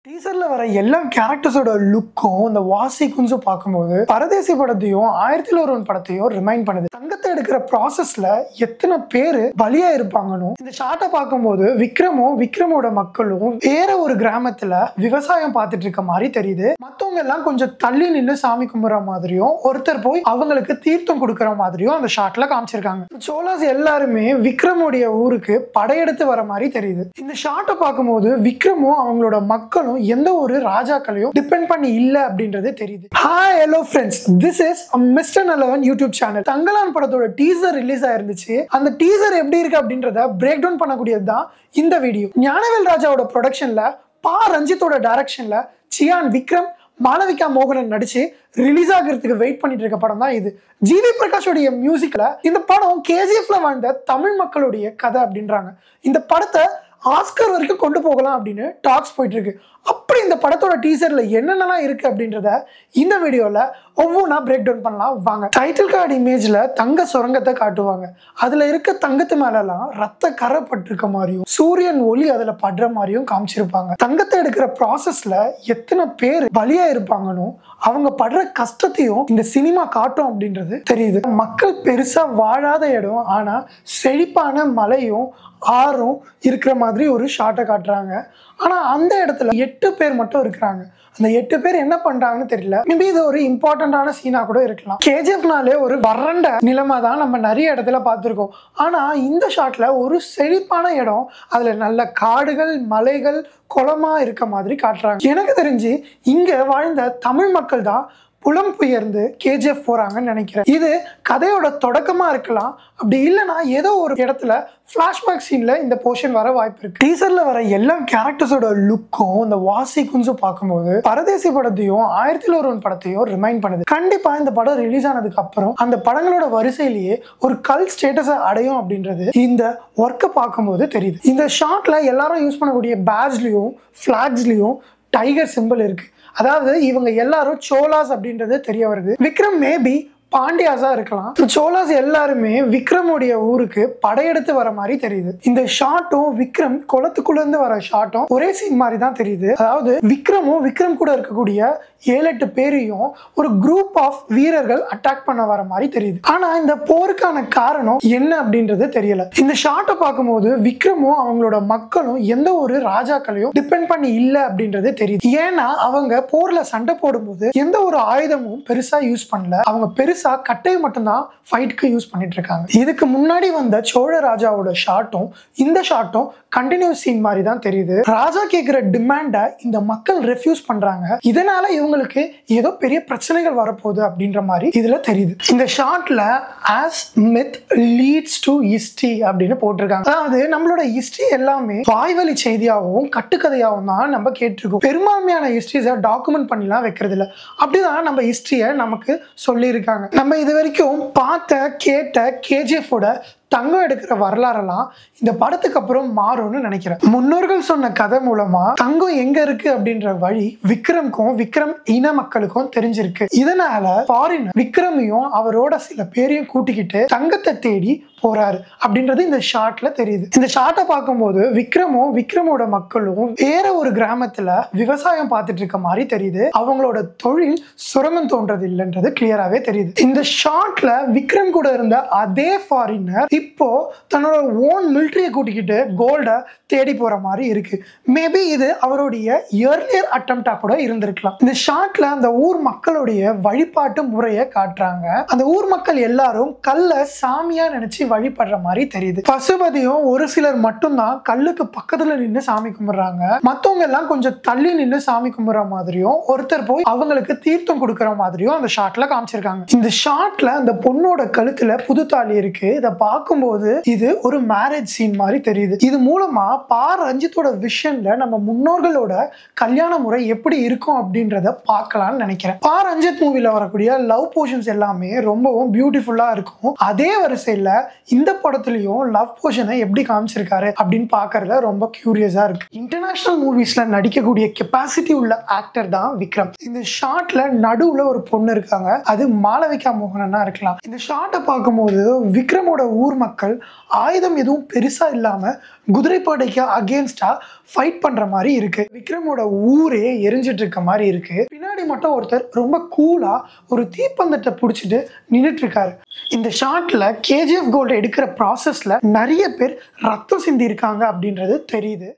டீசர்ல வர எல்லா கேரக்டர்ஸோட லுக்கும் இந்த வாசிக்குன்ஸும் பார்க்கும்போது பரதேசி படத்தையும் 1001 படத்தையும் ரிமைண்ட் பண்ணுது. தங்கத்தை எடுக்கிற ப்ராசஸ்ல எத்தனை பேர் பலியா இருப்பாங்கன்னு இந்த ஷார்ட்டை பார்க்கும்போது விக்ரமோட மக்களும் வேற ஒரு கிராமத்துல விவசாயம் பார்த்துட்டு இருக்க மாதிரி தெரியுது. மத்தவங்க எல்லாம் கொஞ்சம் தள்ளி நின்று சாமி கும்பிடுற மாதிரியும் ஒருத்தர் போய் அவங்களுக்கு தீர்த்தம் கொடுக்கற மாதிரியும் அந்த ஷார்ட்ல காமிச்சிருக்காங்க. சோலாஸ் எல்லாருமே விக்ரமுடைய ஊருக்கு படையெடுத்து வர மாதிரி தெரியுது. இந்த ஷார்ட்டை பார்க்கும்போது விக்ரமும் அவங்களோட மக்களும் எந்த ஒரு ராஜாக்களையும் டிபெண்ட் பண்ணி இல்ல அப்படின்றது தெரியுது. Hi hello friends, this is mister நல்லவன் யூடியூப் சேனல். தங்கலான் படத்தோட டீசர் ரிலீஸ் ஆயிருந்துச்சு. அந்த டீசர் எப்படி இருக்கு அப்படின்றத பிரேக் டவுன் பண்ணக்கூடியது தான் இந்த வீடியோ. ஞானவேல் ராஜாவோட ப்ரொடக்ஷன்ல பா ரஞ்சித்தோட டைரக்ஷன்ல சியான் விக்ரம் மாளவிகா மோகனன் நடிச்சு ரிலீஸ் ஆகிறதுக்கு வெயிட் பண்ணிட்டு இருக்க படம் தான் இது. ஜிவி பிரகாஷோடைய மியூசிக்ல இந்த படம் கேஜிஎஃப்ல வாழ்ந்த தமிழ் மக்களுடைய கதை அப்படின்றாங்க. இந்த படத்தை ஆஸ்கர் வரைக்கும் கொண்டு போகலாம் அப்படின்னு டாக்ஸ் போயிட்டு இருக்கு. அப்படி இந்த படத்தோட டீசர்ல என்னென்னலாம் இருக்கு அப்படின்றத இந்த வீடியோல ஒவ்வொன்றா பிரேக் டவுன் பண்ணலாம் வாங்க. டைட்டில் கார்டு இமேஜ்ல தங்க சுரங்கத்தை காட்டுவாங்க. அதுல இருக்க தங்கத்து மேலலாம் ரத்த கரை பட்டிருக்க மாதிரியும் சூரியன் ஒளி அதுல படுற மாதிரியும் காமிச்சிருப்பாங்க. தங்கத்தை எடுக்கிற ப்ராசஸ்ல எத்தனை பேர் பலியா இருப்பாங்கன்னு அவங்க படுற கஷ்டத்தையும் இந்த சினிமா காட்டும் அப்படின்றது தெரியுது. மக்கள் பெருசா வாழாத இடம், ஆனா செழிப்பான மலையும் ஆறும் இருக்கிற மாதிரி ஒரு ஷார்ட்டை காட்டுறாங்க. ஆனா அந்த இடத்துல 8 பேர் மட்டும் இருக்கிறாங்க. அந்த 8 பேர் என்ன பண்றாங்கன்னு தெரியல. மேபி இது ஒரு இம்பார்ட்டன்டான சீனா கூட இருக்கலாம். கேஜிஎஃப்னாலே ஒரு வறண்ட நிலைமை தான் நம்ம நிறைய இடத்துல பார்த்துருக்கோம். ஆனா இந்த ஷாட்ல ஒரு செழிப்பான இடம், அதுல நல்ல காடுகள் மலைகள் குளமா இருக்க மாதிரி காட்டுறாங்க. எனக்கு தெரிஞ்சு இங்க வாழ்ந்த தமிழ் மக்கள் தான் புலம் பெயர்ந்து கேஜிஎஃப் போறாங்கன்னு நினைக்கிறேன். இது கதையோட தொடக்கமா இருக்கலாம். அப்படி இல்லைன்னா ஏதோ ஒரு இடத்துல ஃபிளாஷ்பேக் சீன்ல இந்த போர்ஷன் வர வாய்ப்பு இருக்கு. டீசர்ல வர எல்லா கேரக்டர்ஸோட லுக்கும் இந்த வாசிக்குன்ஸும் பார்க்கும்போது பரதேசி படத்தையும் 1001 படத்தையும் ரிமைண்ட் பண்ணுது. கண்டிப்பா இந்த படம் ரிலீஸ் ஆனதுக்கு அப்புறம் அந்த படங்களோட வரிசையிலேயே ஒரு கல்ட் ஸ்டேட்டஸை அடையும் அப்படின்றது இந்த ஒர்க்கை பார்க்கும்போது தெரியுது. இந்த ஷார்ட்ல எல்லாரும் யூஸ் பண்ணக்கூடிய பேட்ஜ்லயும் ஃபிளாக்ஸ்லயும் டைகர் சிம்பிள் இருக்கு. அதாவது இவங்க எல்லாரும் சோலாஸ் அப்படின்றது தெரிய வருது. விக்ரம் மேபி பாண்டியாஸா இருக்கலாம். சோலாஸ் எல்லாருமே விக்ரமுடைய ஊருக்கு படையெடுத்து வர மாதிரி தெரியுது. இந்த ஷாட்டும் விக்ரம் குளத்துக்குள்ள இருந்து வர ஷாட்டும் ஒரே சீன் மாதிரி தான் தெரியுது. அதாவது விக்ரம் கூட இருக்கக்கூடிய 7-8 பேரையும் ஒரு குரூப் ஆஃப் வீரர்கள் அட்டாக் பண்ண வர மாதிரி தெரியுது. ஆனா இந்த போருக்கான காரணம் என்ன அப்படின்றது தெரியல. இந்த ஷாட்டை பார்க்கும்போது விக்ரமும் அவங்களோட மக்களும் எந்த ஒரு ராஜாக்களையும் டிபெண்ட் பண்ணி இல்ல அப்படின்றது தெரியுது. ஏன்னா அவங்க போர்ல சண்டை போடும்போது எந்த ஒரு ஆயுதமும் பெருசா யூஸ் பண்ணல. அவங்க பெருசா கட்டையை மட்டும்தான் ஃபைட்க்கு யூஸ் பண்ணிட்டு இருக்காங்க. இதுக்கு முன்னாடி வந்த சோழ ராஜாவோட ஷாட்டும் இந்த ஷாட்டும் கண்டினியூஸ் சீன் மாதிரி தான் தெரியுது. ராஜா கேட்கிற டிமாண்டை இந்த மக்கள் ரெஃப்யூஸ் பண்றாங்க. இதனால இவங்களுக்கு ஏதோ பெரிய பிரச்சனைகள் வரப்போகுது அப்படின்ற மாதிரி இதுல தெரியுது. இந்த ஷாட்ல as myth leads to history அப்படின்னு போட்டிருக்காங்க. அதாவது நம்மளோட ஹிஸ்டரி எல்லாமே வாய்வழி செய்தியாகவும் கட்டுக்கதையாகவும் தான் நம்ம கேட்டிருக்கோம். பெரும்பான்மையான ஹிஸ்டரிஸை டாக்குமெண்ட் பண்ணிலாம் வைக்கிறது இல்லை. அப்படிதான் நம்ம ஹிஸ்டரியை நமக்கு சொல்லியிருக்காங்க. நம்ம இது வரைக்கும் பார்த்த கேட்ட கேஜிஎஃபோட தங்கம் எடுக்கிற வரலாறெல்லாம் இந்த படத்துக்கு அப்புறம் மாறும்னு நினைக்கிறேன். முன்னோர்கள் சொன்ன கதை மூலமா தங்கம் எங்க இருக்கு அப்படின்ற வழி விக்ரம் இன மக்களுக்கும் தெரிஞ்சிருக்கு. இதனால ஃபாரினர் விக்ரமையும் அவரோட சில பேரையும் கூட்டிக்கிட்டு தங்கத்தை தேடி போறாரு அப்படின்றது இந்த ஷார்ட்ல தெரியுது. இந்த ஷார்ட்டை பார்க்கும்போது விக்ரமோட மக்களும் வேற ஒரு கிராமத்துல விவசாயம் பார்த்துட்டு இருக்க மாதிரி தெரியுது. அவங்களோட தொழில் சுரங்கம் தோன்றது இல்லைன்றது கிளியராவே தெரியுது. இந்த ஷார்ட்ல விக்ரம் கூட இருந்த அதே ஃபாரினர் இப்போ தன்னோட ஓன் மிலிட்டரியை கூட்டிக்கிட்டு கோல்ட தேடி போற மாதிரி இருக்கு. மேபி இது அவருடைய இயர்லியர் அட்டெம்ப்டா கூட இருந்திருக்கலாம். இந்த ஷார்ட்ல அந்த ஊர் மக்களுடைய வழிபாட்டு முறையை காட்டுறாங்க. அந்த ஊர் மக்கள் எல்லாரும் கல்ல சாமியா நினைச்சு வழிபடுற மாதிரி தெரியுது. பசுபதியும் ஒரு சிலர் மட்டும்தான் கல்லுக்கு பக்கத்துல நின்று சாமி கும்பிடுறாங்க. மத்தவங்க எல்லாம் கொஞ்சம் தள்ளி நின்று சாமி கும்பிடுற மாதிரியும் ஒருத்தர் போய் அவங்களுக்கு தீர்த்தம் கொடுக்கற மாதிரியும் அந்த ஷார்ட்ல காமிச்சிருக்காங்க. இந்த ஷார்ட்ல அந்த பொண்ணோட கழுத்துல புது தாலி இருக்கு. இதை பார்க்கும்போது இது ஒரு மேரேஜ் சீன் மாதிரி தெரியுது. இது மூலமா பா ரஞ்சித்தோட விஷன்ல நம்ம முன்னோர்களோட கல்யாண முறை எப்படி இருக்கும் அப்படின்றத பார்க்கலாம்னு நினைக்கிறேன். பா ரஞ்சித் மூவில வரக்கூடிய லவ் போர்ஷன்ஸ் எல்லாமே ரொம்பவும் பியூட்டிஃபுல்லா இருக்கும். அதே வரிசையில இந்த படத்துலயும் லவ் போர்ஷனை எப்படி காமிச்சிருக்காரு அப்படின்னு பாக்குறதுல ரொம்ப கியூரியஸா இருக்கு. இன்டர்நேஷனல் மூவிஸ்ல நடிக்கக்கூடிய கெப்பாசிட்டி உள்ள ஆக்டர் தான் விக்ரம். இந்த ஷார்ட்ல நடுவுல ஒரு பொண்ணு இருக்காங்க. அது மாளவிகா மோகனனா இருக்கலாம். இந்த ஷார்ட்டை பார்க்கும்போது விக்ரமோட ஊர் மக்கள் ஆயுதம் எதுவும் பெருசா இல்லாம குதிரைப்படைக்கு அகேன்ஸ்டா ஃபைட் பண்ற மாதிரி இருக்கு. விக்ரமோட ஊரே எரிஞ்சிட்டு இருக்க மாதிரி இருக்கு. பின்னாடி மட்டும் ஒருத்தர் ரொம்ப கூலா ஒரு தீப்பந்தத்தை பிடிச்சிட்டு நின்றுட்டு இருக்காரு. இந்த ஷாட்ல கேஜிஎஃப் கோல்டு எடுக்கிற ப்ராசஸ்ல நிறைய பேர் ரத்தம் சிந்தி இருக்காங்க அப்படின்றது தெரியுது.